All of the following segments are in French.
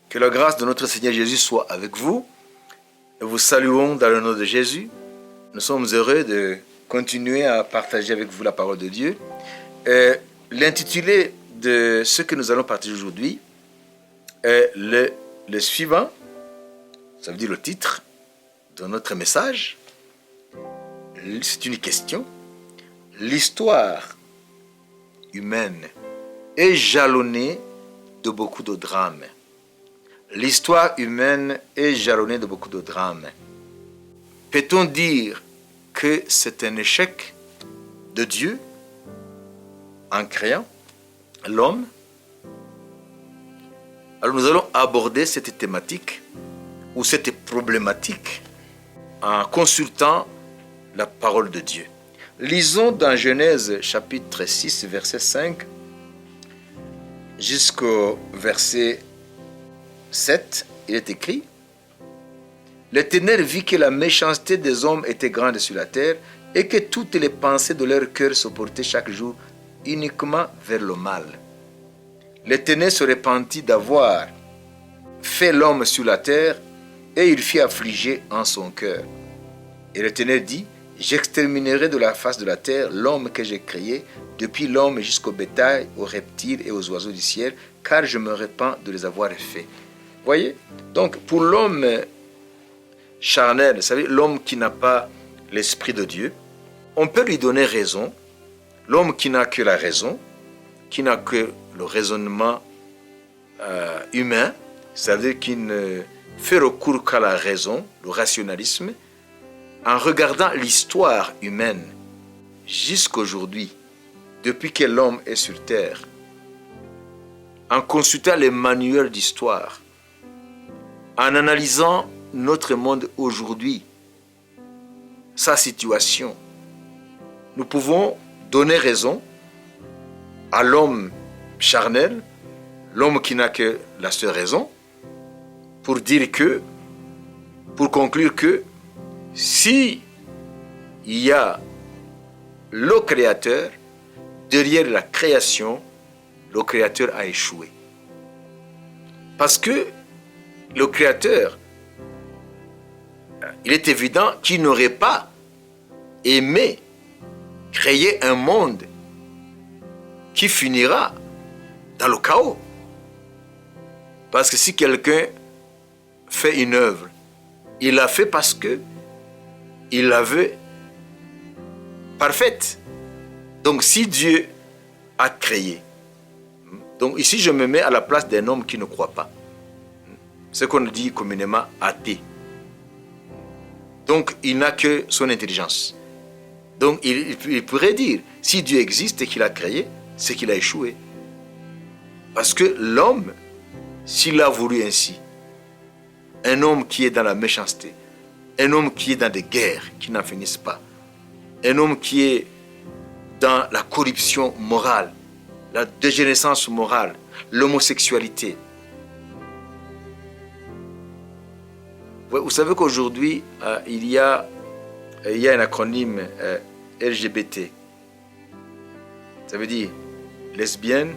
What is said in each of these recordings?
Que la grâce de notre Seigneur Jésus soit avec vous. Nous vous saluons dans le nom de Jésus. Nous sommes heureux de continuer à partager avec vous la parole de Dieu. L'intitulé de ce que nous allons partager aujourd'hui est le suivant. Ça veut dire le titre de notre message. C'est une question. L'histoire humaine est jalonnée de beaucoup de drames. L'histoire humaine est jalonnée de beaucoup de drames. Peut-on dire que c'est un échec de Dieu en créant l'homme? Alors nous allons aborder cette thématique ou cette problématique en consultant la parole de Dieu. Lisons dans Genèse chapitre 6, verset 5 jusqu'au verset 7, il est écrit: L'Éternel vit que la méchanceté des hommes était grande sur la terre et que toutes les pensées de leur cœur se portaient chaque jour uniquement vers le mal. L'Éternel se repentit d'avoir fait l'homme sur la terre et il fit affliger en son cœur. Et l'Éternel dit: J'exterminerai de la face de la terre l'homme que j'ai créé, depuis l'homme jusqu'au bétail, aux reptiles et aux oiseaux du ciel, car je me repens de les avoir faits. Voyez? Donc, pour l'homme charnel, vous savez, l'homme qui n'a pas l'Esprit de Dieu, on peut lui donner raison. L'homme qui n'a que la raison, qui n'a que le raisonnement humain, c'est-à-dire qui ne fait recours qu'à la raison, le rationalisme, en regardant l'histoire humaine jusqu'aujourd'hui, depuis que l'homme est sur terre, en consultant les manuels d'histoire, en analysant notre monde aujourd'hui, sa situation, nous pouvons donner raison à l'homme charnel, l'homme qui n'a que la seule raison, pour conclure que si il y a le Créateur, derrière la création, le Créateur a échoué. Parce que le Créateur, il est évident qu'il n'aurait pas aimé créer un monde qui finira dans le chaos. Parce que si quelqu'un fait une œuvre, il l'a fait parce que il la veut parfaite. Donc si Dieu a créé, donc ici je me mets à la place d'un homme qui ne croit pas, ce qu'on dit communément athée. Donc il n'a que son intelligence. Donc il pourrait dire, si Dieu existe et qu'il a créé, c'est qu'il a échoué. Parce que l'homme, s'il a voulu ainsi, un homme qui est dans la méchanceté, un homme qui est dans des guerres qui n'en finissent pas, un homme qui est dans la corruption morale, la dégénérescence morale, l'homosexualité. Vous savez qu'aujourd'hui, il y a un acronyme LGBT. Ça veut dire lesbienne,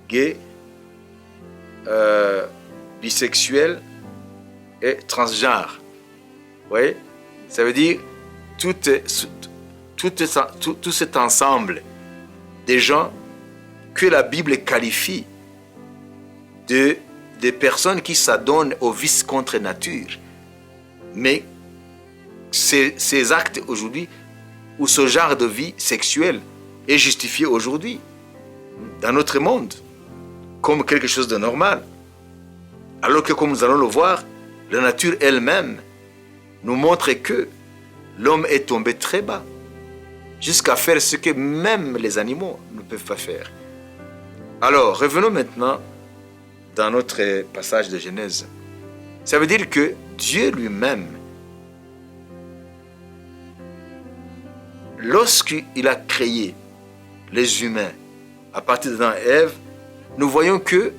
gay, bisexuel et transgenre. Vous voyez? Ça veut dire tout cet ensemble des gens que la Bible qualifie des personnes qui s'adonnent au vice contre nature. Mais ces actes aujourd'hui, ou ce genre de vie sexuelle est justifié aujourd'hui, dans notre monde, comme quelque chose de normal. Alors que, comme nous allons le voir, la nature elle-même nous montre que l'homme est tombé très bas, jusqu'à faire ce que même les animaux ne peuvent pas faire. Alors, revenons maintenant dans notre passage de Genèse. Ça veut dire que Dieu lui-même, lorsqu'il a créé les humains à partir d'Adam et Ève, nous voyons que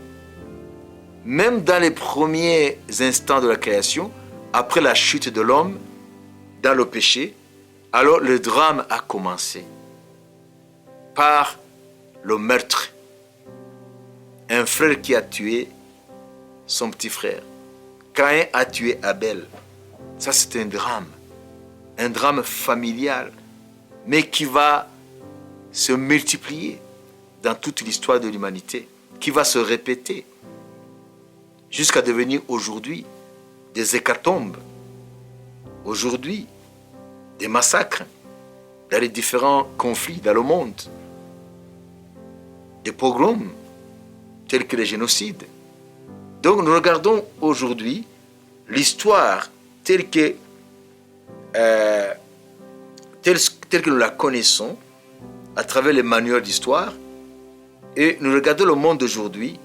même dans les premiers instants de la création, après la chute de l'homme dans le péché, alors le drame a commencé par le meurtre. Un frère qui a tué son petit frère. Caïn a tué Abel. Ça, c'est un drame familial, mais qui va se multiplier dans toute l'histoire de l'humanité, qui va se répéter jusqu'à devenir aujourd'hui des hécatombes, aujourd'hui des massacres dans les différents conflits dans le monde, des pogroms tels que les génocides. Donc nous regardons aujourd'hui l'histoire telle que nous la connaissons à travers les manuels d'histoire, et nous regardons le monde d'aujourd'hui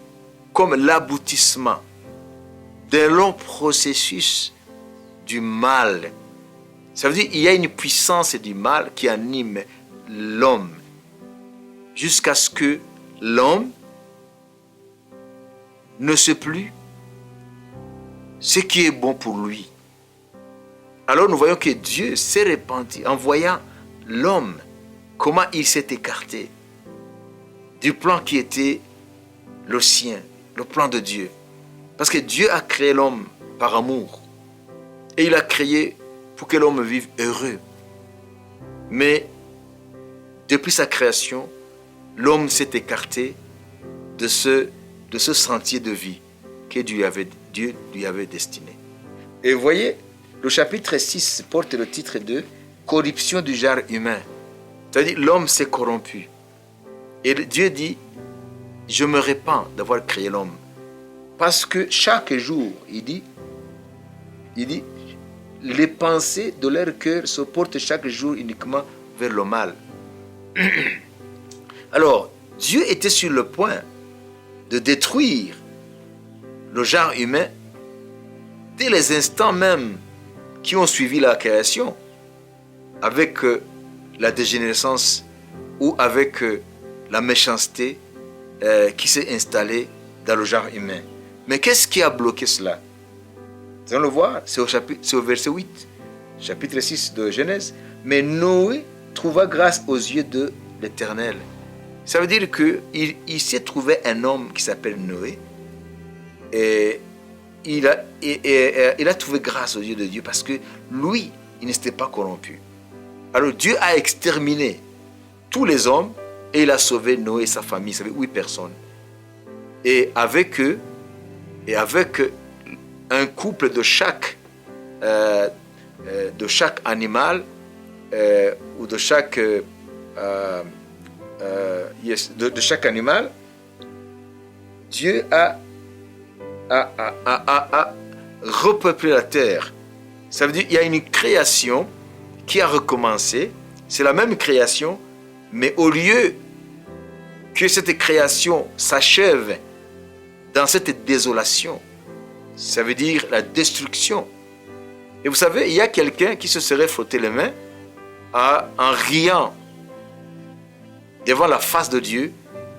comme l'aboutissement d'un long processus du mal. Ça veut dire qu'il y a une puissance du mal qui anime l'homme jusqu'à ce que l'homme ne sait plus ce qui est bon pour lui. Alors nous voyons que Dieu s'est répandu en voyant l'homme, comment il s'est écarté du plan qui était le sien, le plan de Dieu. Parce que Dieu a créé l'homme par amour. Et il a créé pour que l'homme vive heureux. Mais depuis sa création, l'homme s'est écarté de ce sentier de vie que Dieu lui avait destiné. Et vous voyez, le chapitre 6 porte le titre de « Corruption du genre humain ». C'est-à-dire l'homme s'est corrompu. Et Dieu dit « Je me répands d'avoir créé l'homme ». Parce que chaque jour, il dit, les pensées de leur cœur se portent chaque jour uniquement vers le mal. Alors, Dieu était sur le point de détruire le genre humain dès les instants même qui ont suivi la création, avec la dégénérescence ou avec la méchanceté qui s'est installée dans le genre humain. Mais qu'est-ce qui a bloqué cela? Nous allons le voir, c'est au verset 8, chapitre 6 de Genèse. Mais Noé trouva grâce aux yeux de l'Éternel. Ça veut dire qu'il s'est trouvé un homme qui s'appelle Noé, et il a trouvé grâce aux yeux de Dieu parce que lui, il ne s'était pas corrompu. Alors Dieu a exterminé tous les hommes et il a sauvé Noé et sa famille, ça veut dire 8 personnes. Et avec eux, et avec un couple de chaque animal ou de chaque animal, Dieu a repeuplé la terre. Ça veut dire qu'il y a une création qui a recommencé. C'est la même création, mais au lieu que cette création s'achève dans cette désolation, ça veut dire la destruction. Et vous savez, il y a quelqu'un qui se serait frotté les mains en riant devant la face de Dieu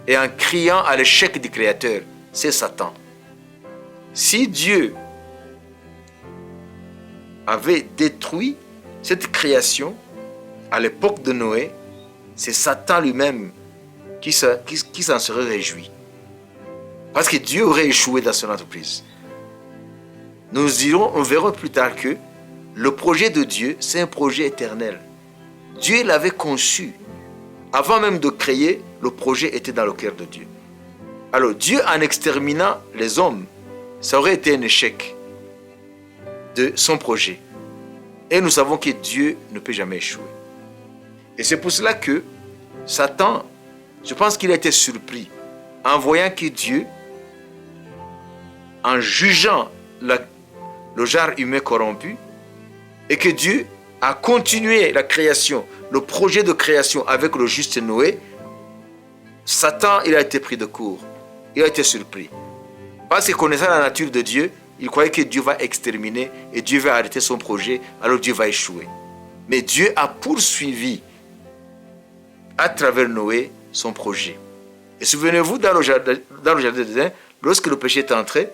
et en criant à l'échec du Créateur. C'est Satan. Si Dieu avait détruit cette création à l'époque de Noé, c'est Satan lui-même qui s'en serait réjoui. Parce que Dieu aurait échoué dans son entreprise. Nous verrons plus tard que le projet de Dieu, c'est un projet éternel. Dieu l'avait conçu. Avant même de créer, le projet était dans le cœur de Dieu. Alors Dieu, en exterminant les hommes, ça aurait été un échec de son projet. Et nous savons que Dieu ne peut jamais échouer. Et c'est pour cela que Satan, je pense qu'il a été surpris en voyant que Dieu, en jugeant le genre humain corrompu, et que Dieu a continué la création, le projet de création avec le juste Noé, Satan, il a été pris de court. Il a été surpris. Parce que connaissant la nature de Dieu, il croyait que Dieu va exterminer et Dieu va arrêter son projet, alors Dieu va échouer. Mais Dieu a poursuivi à travers Noé son projet. Et souvenez-vous, dans le jardin d'Éden, lorsque le péché est entré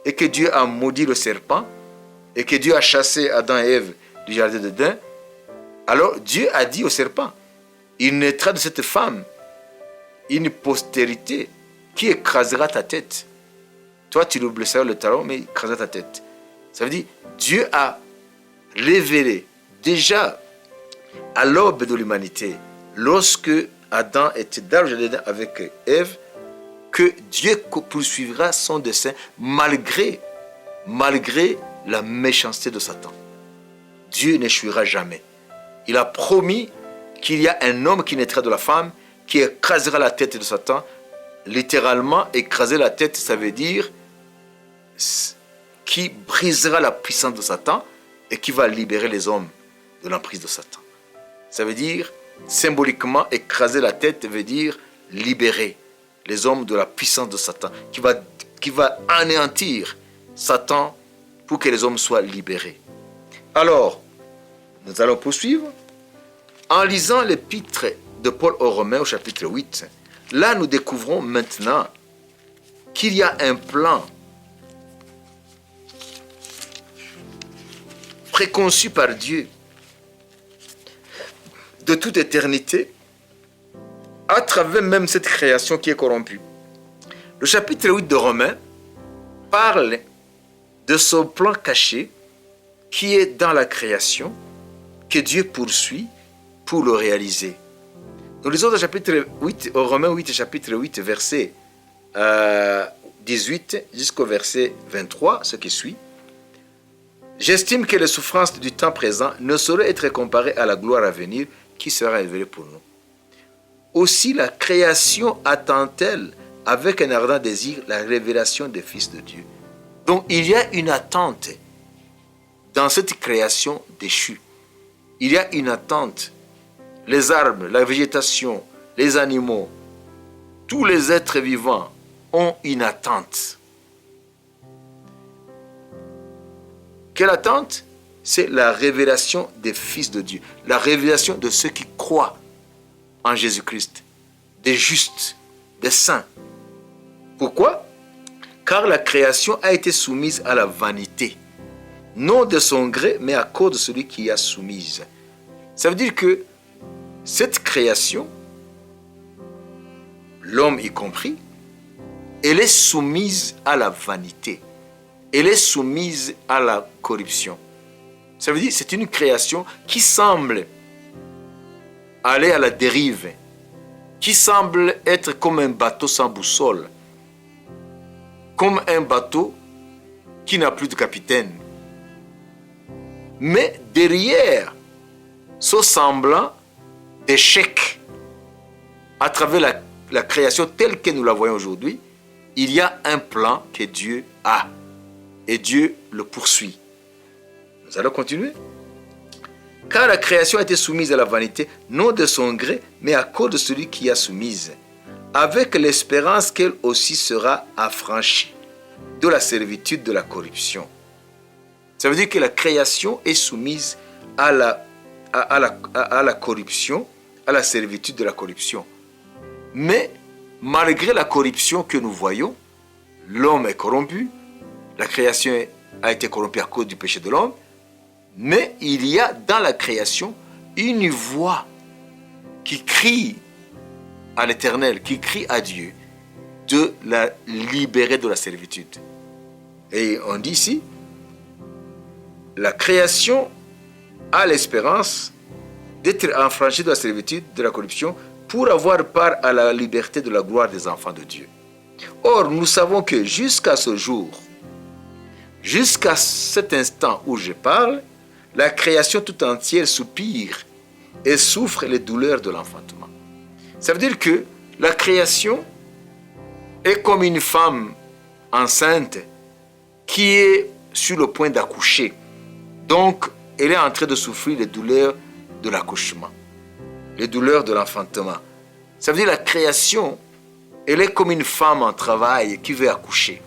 et que Dieu a maudit le serpent et que Dieu a chassé Adam et Ève du jardin d'Éden, alors Dieu a dit au serpent, il naîtra de cette femme une postérité qui écrasera ta tête. toi tu le blesseras le talon, mais il écrasera ta tête. Ça veut dire, Dieu a révélé déjà à l'aube de l'humanité, lorsque Adam était dans le jardin avec Ève, que Dieu poursuivra son dessein malgré la méchanceté de Satan. Dieu n'échouera jamais. Il a promis qu'il y a un homme qui naîtra de la femme, qui écrasera la tête de Satan. Littéralement, écraser la tête, ça veut dire qui brisera la puissance de Satan et qui va libérer les hommes de l'emprise de Satan. Ça veut dire, symboliquement, écraser la tête veut dire libérer les hommes de la puissance de Satan, qui va anéantir Satan pour que les hommes soient libérés. Alors, nous allons poursuivre en lisant l'épître de Paul aux Romains au chapitre 8. Là, nous découvrons maintenant qu'il y a un plan préconçu par Dieu de toute éternité à travers même cette création qui est corrompue. Le chapitre 8 de Romains parle de son plan caché qui est dans la création que Dieu poursuit pour le réaliser. Nous lisons au chapitre 8, au Romains 8, chapitre 8, verset 18 jusqu'au verset 23, ce qui suit. J'estime que les souffrances du temps présent ne sauraient être comparées à la gloire à venir qui sera révélée pour nous. Aussi la création attend-elle avec un ardent désir la révélation des fils de Dieu. Donc il y a une attente dans cette création déchue. Il y a une attente. Les arbres, la végétation, les animaux, tous les êtres vivants ont une attente. Quelle attente? C'est la révélation des fils de Dieu, la révélation de ceux qui croient en Jésus-Christ, des justes, des saints. Pourquoi? Car la création a été soumise à la vanité, non de son gré, mais à cause de celui qui y a soumise. Ça veut dire que cette création, l'homme y compris, elle est soumise à la vanité. Elle est soumise à la corruption. Ça veut dire que c'est une création qui semble aller à la dérive, qui semble être comme un bateau sans boussole, comme un bateau qui n'a plus de capitaine. Mais derrière ce semblant d'échec, à travers la création telle que nous la voyons aujourd'hui, il y a un plan que Dieu a. Et Dieu le poursuit. Nous allons continuer. Car la création a été soumise à la vanité, non de son gré, mais à cause de celui qui y a soumise, avec l'espérance qu'elle aussi sera affranchie de la servitude de la corruption. Ça veut dire que la création est soumise à la corruption, à la servitude de la corruption. Mais malgré la corruption que nous voyons, l'homme est corrompu, la création a été corrompue à cause du péché de l'homme, mais il y a dans la création une voix qui crie à l'Éternel, qui crie à Dieu de la libérer de la servitude. Et on dit ici, la création a l'espérance d'être affranchie de la servitude, de la corruption, pour avoir part à la liberté de la gloire des enfants de Dieu. Or, nous savons que jusqu'à ce jour, jusqu'à cet instant où je parle, la création tout entière soupire et souffre les douleurs de l'enfantement. Ça veut dire que la création est comme une femme enceinte qui est sur le point d'accoucher. Donc, elle est en train de souffrir les douleurs de l'accouchement, les douleurs de l'enfantement. Ça veut dire que la création, elle est comme une femme en travail qui veut accoucher.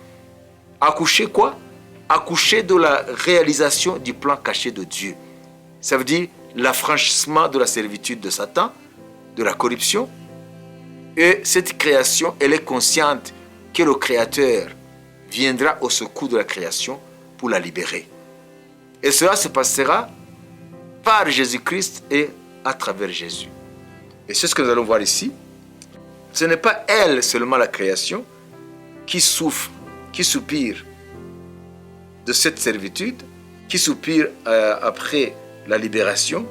Accoucher quoi? Accoucher de la réalisation du plan caché de Dieu. Ça veut dire l'affranchissement de la servitude de Satan, de la corruption. Et cette création, elle est consciente que le Créateur viendra au secours de la création pour la libérer. Et cela se passera par Jésus-Christ et à travers Jésus. Et c'est ce que nous allons voir ici. Ce n'est pas elle seulement, la création, qui souffre qui soupirent de cette servitude, qui soupirent après la libération,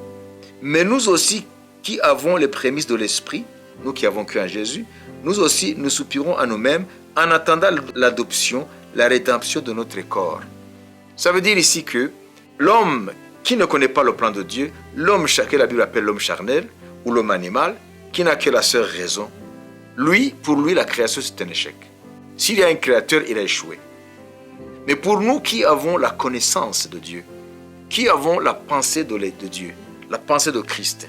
mais nous aussi qui avons les prémices de l'Esprit, nous qui avons cru en Jésus, nous aussi nous soupirons à nous-mêmes en attendant l'adoption, la rédemption de notre corps. Ça veut dire ici que l'homme qui ne connaît pas le plan de Dieu, l'homme que la Bible appelle l'homme charnel ou l'homme animal, qui n'a que la seule raison, pour lui, la création c'est un échec. S'il y a un créateur, il a échoué. Mais pour nous qui avons la connaissance de Dieu, qui avons la pensée de Dieu, la pensée de Christ,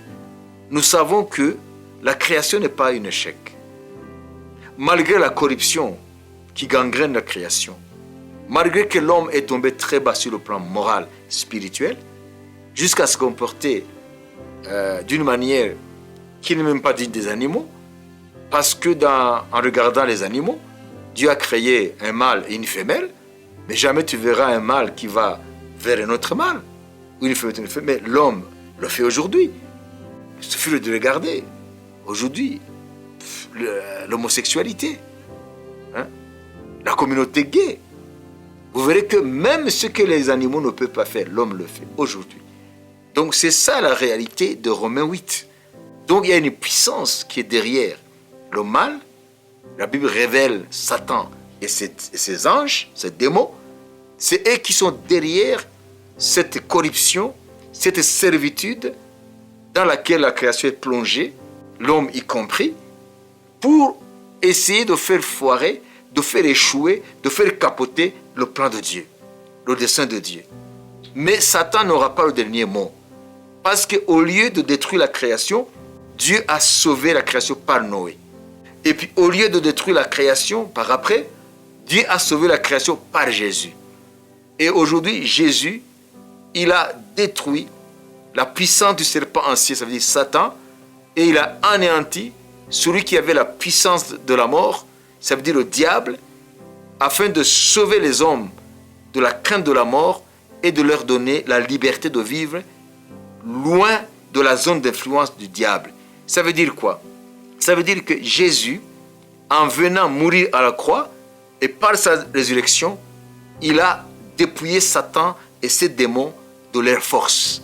nous savons que la création n'est pas un échec. Malgré la corruption qui gangrène la création, malgré que l'homme est tombé très bas sur le plan moral, spirituel, jusqu'à se comporter d'une manière qui n'est même pas digne des animaux, parce que en regardant les animaux, Dieu a créé un mâle et une femelle, mais jamais tu verras un mâle qui va vers un autre mâle, ou une femelle, mais l'homme le fait aujourd'hui. Il suffit de regarder. Aujourd'hui, l'homosexualité, la communauté gay, vous verrez que même ce que les animaux ne peuvent pas faire, l'homme le fait aujourd'hui. Donc c'est ça la réalité de Romains 8. Donc il y a une puissance qui est derrière le mal. La Bible révèle Satan et ses anges, ses démons. C'est eux qui sont derrière cette corruption, cette servitude dans laquelle la création est plongée, l'homme y compris, pour essayer de faire foirer, de faire échouer, de faire capoter le plan de Dieu, le dessein de Dieu. Mais Satan n'aura pas le dernier mot. Parce qu'au lieu de détruire la création, Dieu a sauvé la création par Noé. Et puis au lieu de détruire la création par après, Dieu a sauvé la création par Jésus. Et aujourd'hui, Jésus, il a détruit la puissance du serpent ancien, ça veut dire Satan, et il a anéanti celui qui avait la puissance de la mort, ça veut dire le diable, afin de sauver les hommes de la crainte de la mort et de leur donner la liberté de vivre loin de la zone d'influence du diable. Ça veut dire quoi? Ça veut dire que Jésus, en venant mourir à la croix, et par sa résurrection, il a dépouillé Satan et ses démons de leur force.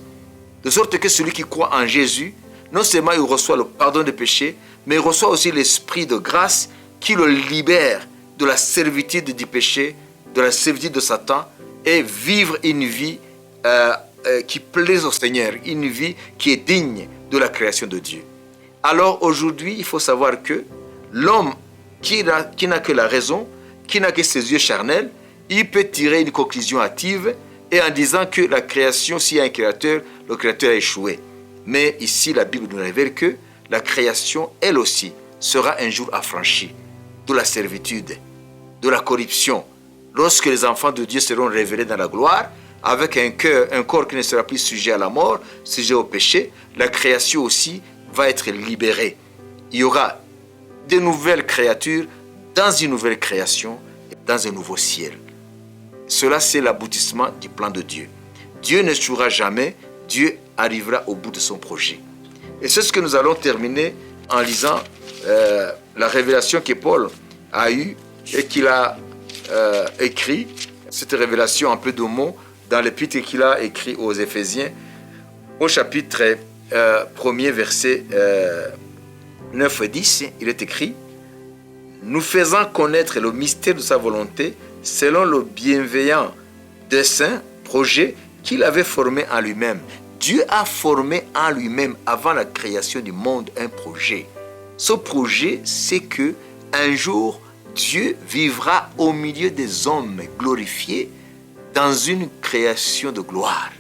De sorte que celui qui croit en Jésus, non seulement il reçoit le pardon des péchés, mais il reçoit aussi l'esprit de grâce qui le libère de la servitude du péché, de la servitude de Satan, et vivre une vie qui plaise au Seigneur, une vie qui est digne de la création de Dieu. Alors aujourd'hui, il faut savoir que l'homme qui n'a que la raison, qui n'a que ses yeux charnels, il peut tirer une conclusion hâtive et en disant que la création, s'il y a un créateur, le créateur a échoué. Mais ici, la Bible nous révèle que la création, elle aussi, sera un jour affranchie de la servitude, de la corruption. Lorsque les enfants de Dieu seront révélés dans la gloire, avec un corps qui ne sera plus sujet à la mort, sujet au péché, la création aussi va être libérée. Il y aura de nouvelles créatures dans une nouvelle création, dans un nouveau ciel. Cela, c'est l'aboutissement du plan de Dieu. Dieu ne jouera jamais, Dieu arrivera au bout de son projet. Et c'est ce que nous allons terminer en lisant la révélation que Paul a eue et qu'il a écrit, cette révélation en peu de mots, dans l'épître qu'il a écrit aux Éphésiens, au chapitre 1er, versets 9 et 10, il est écrit « Nous faisant connaître le mystère de sa volonté, selon le bienveillant dessein, projet qu'il avait formé en lui-même. » Dieu a formé en lui-même, avant la création du monde, un projet. Ce projet, c'est que un jour, Dieu vivra au milieu des hommes glorifiés dans une création de gloire.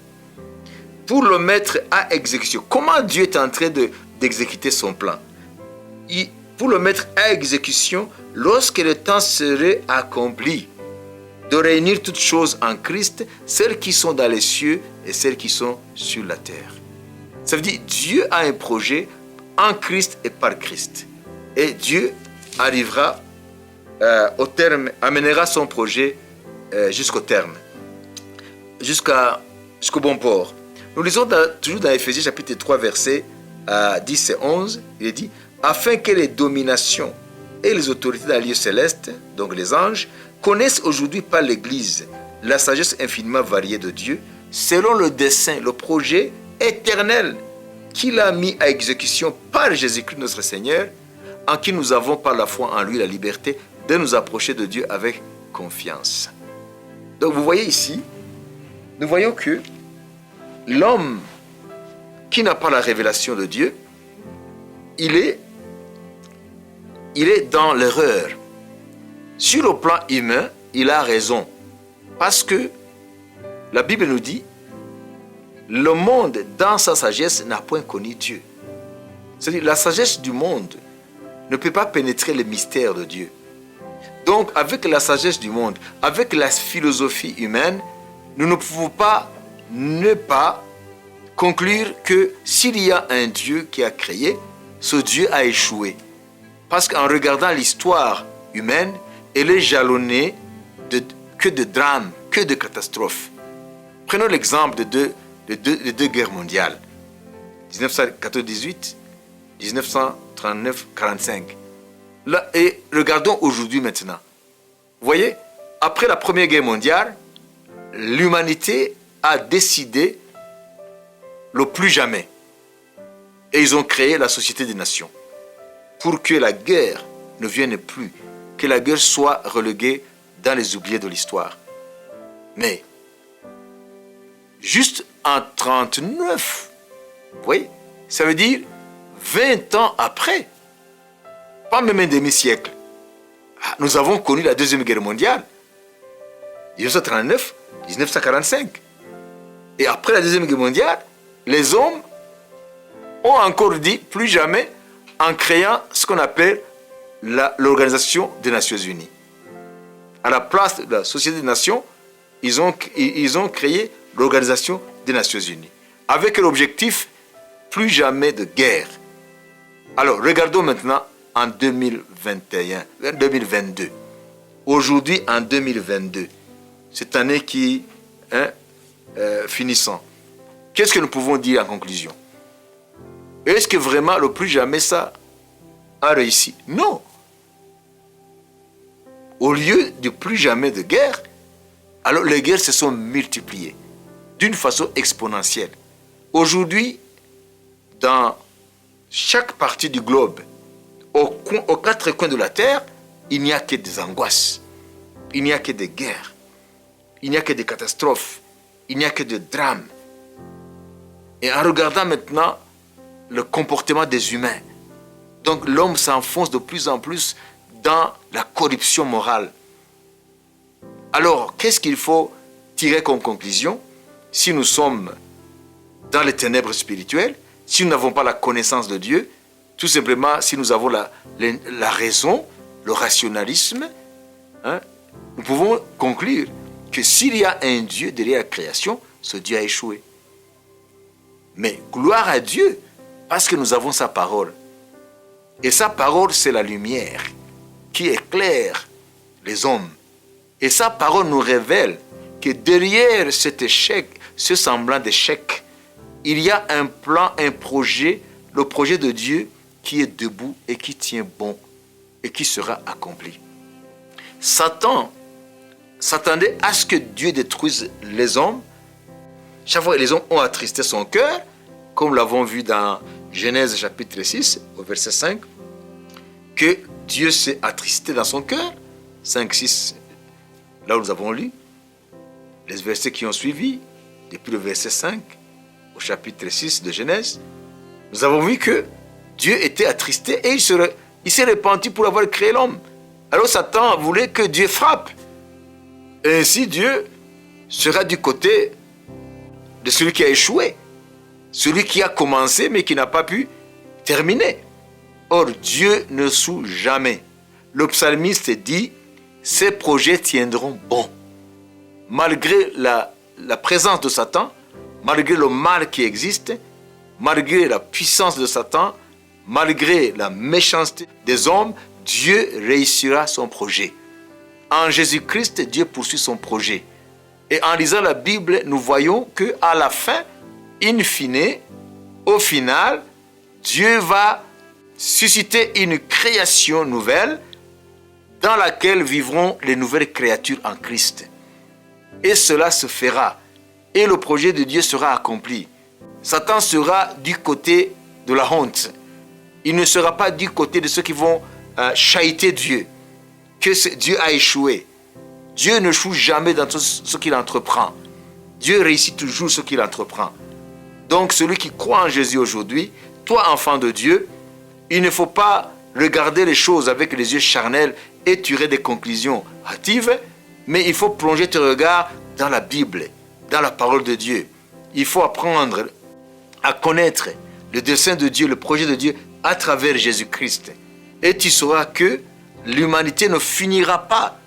Pour le mettre à exécution. Comment Dieu est en train d'exécuter son plan? Pour le mettre à exécution, lorsque le temps serait accompli, de réunir toutes choses en Christ, celles qui sont dans les cieux et celles qui sont sur la terre. Ça veut dire Dieu a un projet en Christ et par Christ. Et Dieu arrivera au terme, amènera son projet jusqu'au terme, jusqu'au bon port. Nous lisons toujours dans Éphésiens chapitre 3, versets 10 et 11, il est dit « Afin que les dominations et les autorités dans les lieux célestes, donc les anges, connaissent aujourd'hui par l'Église la sagesse infiniment variée de Dieu, selon le dessein, le projet éternel qu'il a mis à exécution par Jésus-Christ notre Seigneur, en qui nous avons par la foi en lui la liberté de nous approcher de Dieu avec confiance. Donc vous voyez ici, nous voyons que l'homme qui n'a pas la révélation de Dieu, il est dans l'erreur. Sur le plan humain, il a raison. Parce que la Bible nous dit, le monde, dans sa sagesse, n'a point connu Dieu. C'est-à-dire, la sagesse du monde ne peut pas pénétrer les mystères de Dieu. Donc, avec la sagesse du monde, avec la philosophie humaine, nous ne pouvons pas ne pas conclure que s'il y a un Dieu qui a créé, ce Dieu a échoué. Parce qu'en regardant l'histoire humaine, elle est jalonnée que de drames, que de catastrophes. Prenons l'exemple de deux guerres mondiales, 1914-18, 1939-45. Là, et regardons aujourd'hui maintenant. Vous voyez, après la Première Guerre mondiale, l'humanité a décidé le plus jamais. Et ils ont créé la Société des Nations pour que la guerre ne vienne plus, que la guerre soit reléguée dans les oubliés de l'histoire. Mais, juste en 1939, vous voyez, ça veut dire 20 ans après, pas même un demi-siècle, nous avons connu la Deuxième Guerre mondiale, 1939, 1945. Et après la Deuxième Guerre mondiale, les hommes ont encore dit plus jamais en créant ce qu'on appelle l'Organisation des Nations Unies. À la place de la Société des Nations, ils ont créé l'Organisation des Nations Unies, avec l'objectif plus jamais de guerre. Alors, regardons maintenant en 2022. Aujourd'hui, en 2022, cette année qui finissant, qu'est-ce que nous pouvons dire en conclusion? Est-ce que vraiment le plus jamais ça a réussi? Non. Au lieu de plus jamais de guerre, alors les guerres se sont multipliées d'une façon exponentielle. Aujourd'hui, dans chaque partie du globe, aux quatre coins de la terre, il n'y a que des angoisses, il n'y a que des guerres, il n'y a que des catastrophes, il n'y a que des drames. Et en regardant maintenant le comportement des humains, donc l'homme s'enfonce de plus en plus dans la corruption morale. Alors, qu'est-ce qu'il faut tirer comme conclusion si nous sommes dans les ténèbres spirituelles, si nous n'avons pas la connaissance de Dieu, tout simplement si nous avons la raison, le rationalisme, nous pouvons conclure que s'il y a un Dieu derrière la création, ce Dieu a échoué. Mais gloire à Dieu, parce que nous avons sa parole. Et sa parole, c'est la lumière qui éclaire les hommes. Et sa parole nous révèle que derrière cet échec, ce semblant d'échec, il y a un plan, un projet, le projet de Dieu qui est debout et qui tient bon et qui sera accompli. Satan s'attendait à ce que Dieu détruise les hommes. Chaque fois que les hommes ont attristé son cœur, comme nous l'avons vu dans Genèse chapitre 6, au verset 5, que Dieu s'est attristé dans son cœur, 5, 6, là où nous avons lu, les versets qui ont suivi, depuis le verset 5 au chapitre 6 de Genèse, nous avons vu que Dieu était attristé et il s'est repenti pour avoir créé l'homme. Alors Satan voulait que Dieu frappe. Et ainsi Dieu sera du côté de celui qui a échoué, celui qui a commencé mais qui n'a pas pu terminer. Or, Dieu ne soûle jamais. Le psalmiste dit, ses projets tiendront bon. Malgré la présence de Satan, malgré le mal qui existe, malgré la puissance de Satan, malgré la méchanceté des hommes, Dieu réussira son projet. En Jésus-Christ, Dieu poursuit son projet. Et en lisant la Bible, nous voyons qu'à la fin, in fine, au final, Dieu va susciter une création nouvelle dans laquelle vivront les nouvelles créatures en Christ. Et cela se fera. Et le projet de Dieu sera accompli. Satan sera du côté de la honte. Il ne sera pas du côté de ceux qui vont chahiter Dieu. Que Dieu a échoué. Dieu ne échoue jamais dans tout ce qu'il entreprend. Dieu réussit toujours ce qu'il entreprend. Donc celui qui croit en Jésus aujourd'hui, toi enfant de Dieu, il ne faut pas regarder les choses avec les yeux charnels et tirer des conclusions hâtives, mais il faut plonger tes regards dans la Bible, dans la parole de Dieu. Il faut apprendre à connaître le dessein de Dieu, le projet de Dieu à travers Jésus-Christ. Et tu sauras que l'humanité ne finira pas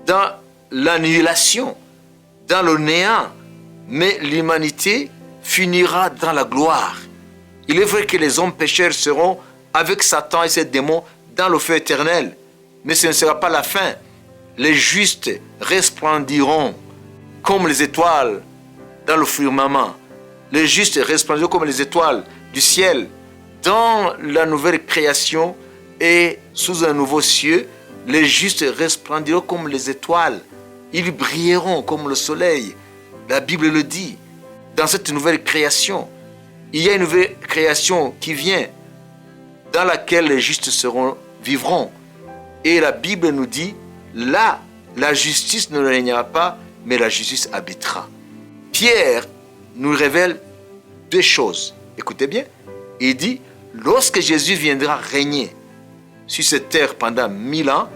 dans l'annihilation, dans le néant, mais l'humanité finira dans la gloire. Il est vrai que les hommes pécheurs seront avec Satan et ses démons dans le feu éternel, mais ce ne sera pas la fin. Les justes resplendiront comme les étoiles dans le firmament. Les justes resplendiront comme les étoiles du ciel dans la nouvelle création et sous un nouveau cieux. Les justes resplendiront comme les étoiles. Ils brilleront comme le soleil. La Bible le dit. Dans cette nouvelle création, il y a une nouvelle création qui vient, dans laquelle les justes vivront. Et la Bible nous dit, là, la justice ne régnera pas, mais la justice habitera. Pierre nous révèle deux choses. Écoutez bien, il dit, lorsque Jésus viendra régner sur cette terre pendant 1000 ans,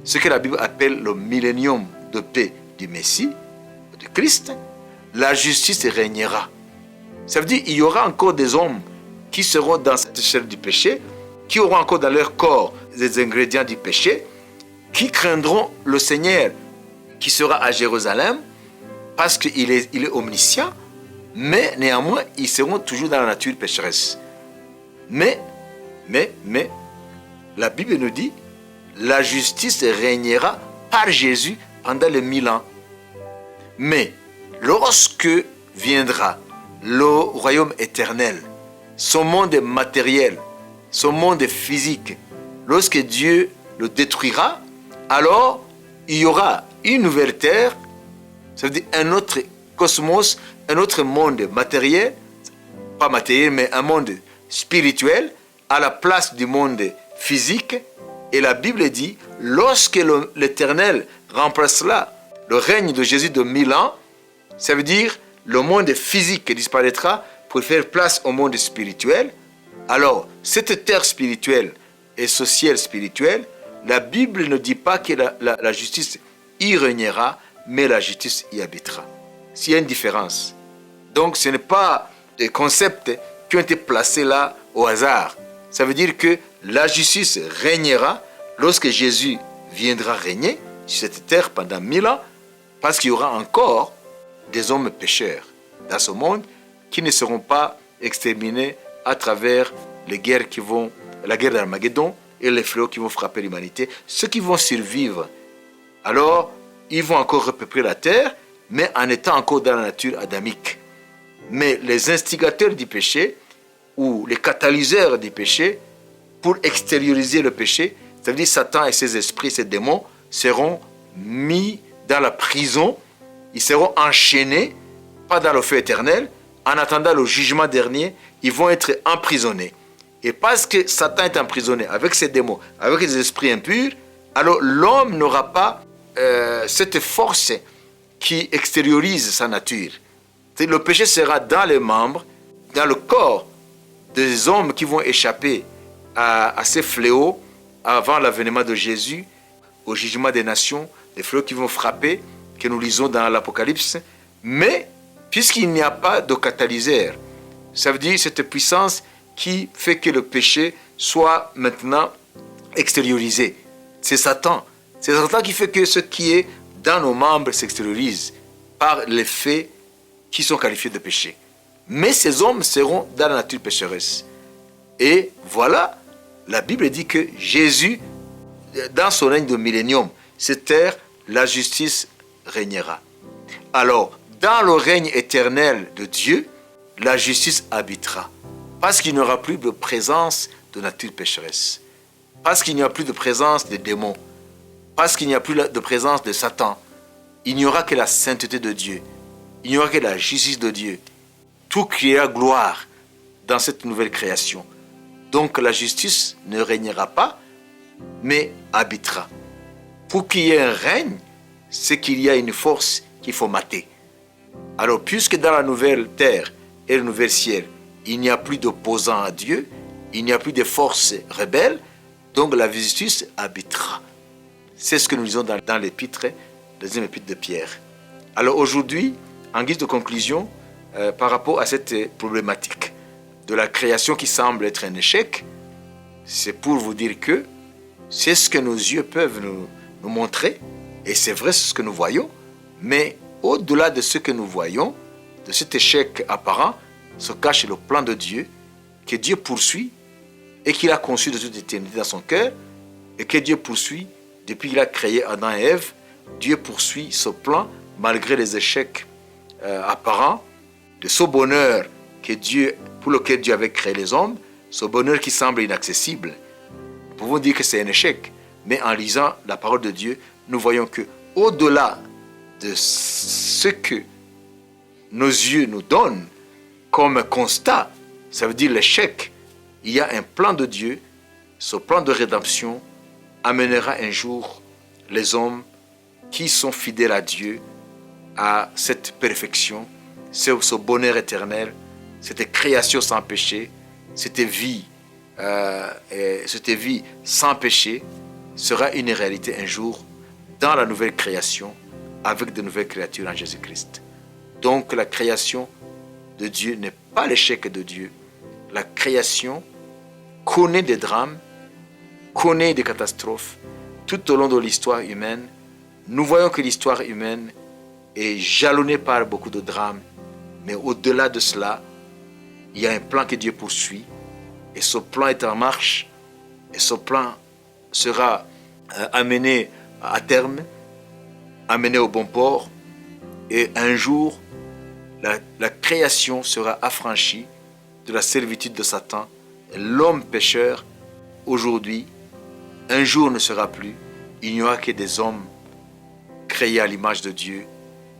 ce que la Bible appelle le millénium de paix du Messie, de Christ, la justice régnera. Ça veut dire qu'il y aura encore des hommes qui seront dans cette chair du péché, qui auront encore dans leur corps des ingrédients du péché, qui craindront le Seigneur, qui sera à Jérusalem, parce qu'il est omniscient, mais néanmoins, ils seront toujours dans la nature pécheresse. Mais, la Bible nous dit, la justice régnera par Jésus pendant les 1000 ans. Mais, lorsque viendra le royaume éternel, son monde matériel, son monde physique, lorsque Dieu le détruira, alors il y aura une nouvelle terre, ça veut dire un autre cosmos, un autre monde matériel, pas matériel, mais un monde spirituel, à la place du monde physique. Et la Bible dit, lorsque l'Éternel remplacera le règne de Jésus de 1000 ans, ça veut dire le monde physique disparaîtra pour faire place au monde spirituel. Alors, cette terre spirituelle et ce ciel spirituel, la Bible ne dit pas que la justice y régnera, mais la justice y habitera. S'il y a une différence. Donc, ce n'est pas des concepts qui ont été placés là au hasard. Ça veut dire que la justice régnera lorsque Jésus viendra régner sur cette terre pendant 1000 ans, parce qu'il y aura encore des hommes pécheurs dans ce monde qui ne seront pas exterminés à travers les guerres la guerre d'Armageddon et les fléaux qui vont frapper l'humanité. Ceux qui vont survivre, alors ils vont encore repeupler la terre, mais en étant encore dans la nature adamique. Mais les instigateurs du péché ou les catalyseurs du péché, pour extérioriser le péché, ça veut dire Satan et ses esprits, ses démons, seront mis dans la prison, ils seront enchaînés, pas dans le feu éternel, en attendant le jugement dernier, ils vont être emprisonnés. Et parce que Satan est emprisonné avec ses démons, avec les esprits impurs, alors l'homme n'aura pas cette force qui extériorise sa nature. Le péché sera dans les membres, dans le corps des hommes qui vont échapper à ces fléaux avant l'avènement de Jésus, au jugement des nations, les fléaux qui vont frapper, que nous lisons dans l'Apocalypse. Mais, puisqu'il n'y a pas de catalyseur, ça veut dire cette puissance qui fait que le péché soit maintenant extériorisé. C'est Satan. C'est Satan qui fait que ce qui est dans nos membres s'extériorise par les faits qui sont qualifiés de péché. Mais ces hommes seront dans la nature pécheresse. Et voilà, la Bible dit que Jésus, dans son règne de millénium, cette terre, la justice régnera. Alors, dans le règne éternel de Dieu, la justice habitera. Parce qu'il n'y aura plus de présence de nature pécheresse. Parce qu'il n'y aura plus de présence des démons. parce qu'il n'y a plus de présence de Satan, il n'y aura que la sainteté de Dieu, il n'y aura que la justice de Dieu. Tout criera gloire dans cette nouvelle création. Donc la justice ne régnera pas, mais habitera. Pour qu'il y ait un règne, c'est qu'il y a une force qu'il faut mater. Alors, puisque dans la nouvelle terre et le nouvel ciel, il n'y a plus d'opposants à Dieu, il n'y a plus de forces rebelles, donc la justice habitera. C'est ce que nous lisons dans l'épître, deuxième épître de Pierre. Alors aujourd'hui, en guise de conclusion, par rapport à cette problématique de la création qui semble être un échec, c'est pour vous dire que c'est ce que nos yeux peuvent nous montrer, et c'est vrai, c'est ce que nous voyons, mais au-delà de ce que nous voyons, de cet échec apparent, se cache le plan de Dieu, que Dieu poursuit et qu'il a conçu de toute éternité dans son cœur, et que Dieu poursuit depuis qu'il a créé Adam et Ève. Dieu poursuit ce plan malgré les échecs apparents, de ce bonheur pour lequel Dieu avait créé les hommes, ce bonheur qui semble inaccessible. Nous pouvons dire que c'est un échec, mais en lisant la parole de Dieu, nous voyons que au-delà de ce que nos yeux nous donnent comme constat, ça veut dire l'échec, il y a un plan de Dieu. Ce plan de rédemption amènera un jour les hommes qui sont fidèles à Dieu à cette perfection, ce bonheur éternel, cette création sans péché, cette vie sans péché sera une réalité un jour dans la nouvelle création avec de nouvelles créatures en Jésus-Christ. Donc la création de Dieu n'est pas l'échec de Dieu. La création connaît des drames, connaît des catastrophes tout au long de l'histoire humaine. Nous voyons que l'histoire humaine est jalonnée par beaucoup de drames, mais au-delà de cela, il y a un plan que Dieu poursuit, et ce plan est en marche, et ce plan sera amené à terme, amené au bon port, et un jour, la création sera affranchie de la servitude de Satan. L'homme pécheur, aujourd'hui, un jour ne sera plus. Il n'y aura que des hommes créés à l'image de Dieu,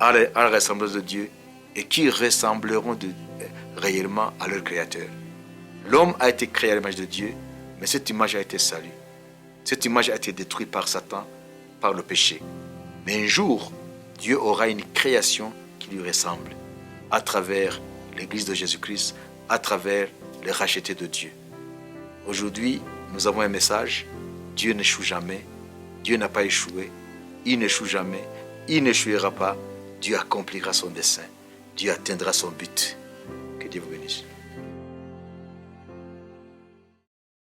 à la ressemblance de Dieu, et qui ressembleront réellement à leur Créateur. L'homme a été créé à l'image de Dieu, mais cette image a été salie. Cette image a été détruite par Satan, par le péché. Mais un jour, Dieu aura une création qui lui ressemble, à travers l'Église de Jésus-Christ, à travers les rachetés de Dieu. Aujourd'hui, nous avons un message. Dieu n'échoue jamais. Dieu n'a pas échoué. Il n'échoue jamais. Il n'échouera pas. Dieu accomplira son dessein. Dieu atteindra son but. Que Dieu vous bénisse.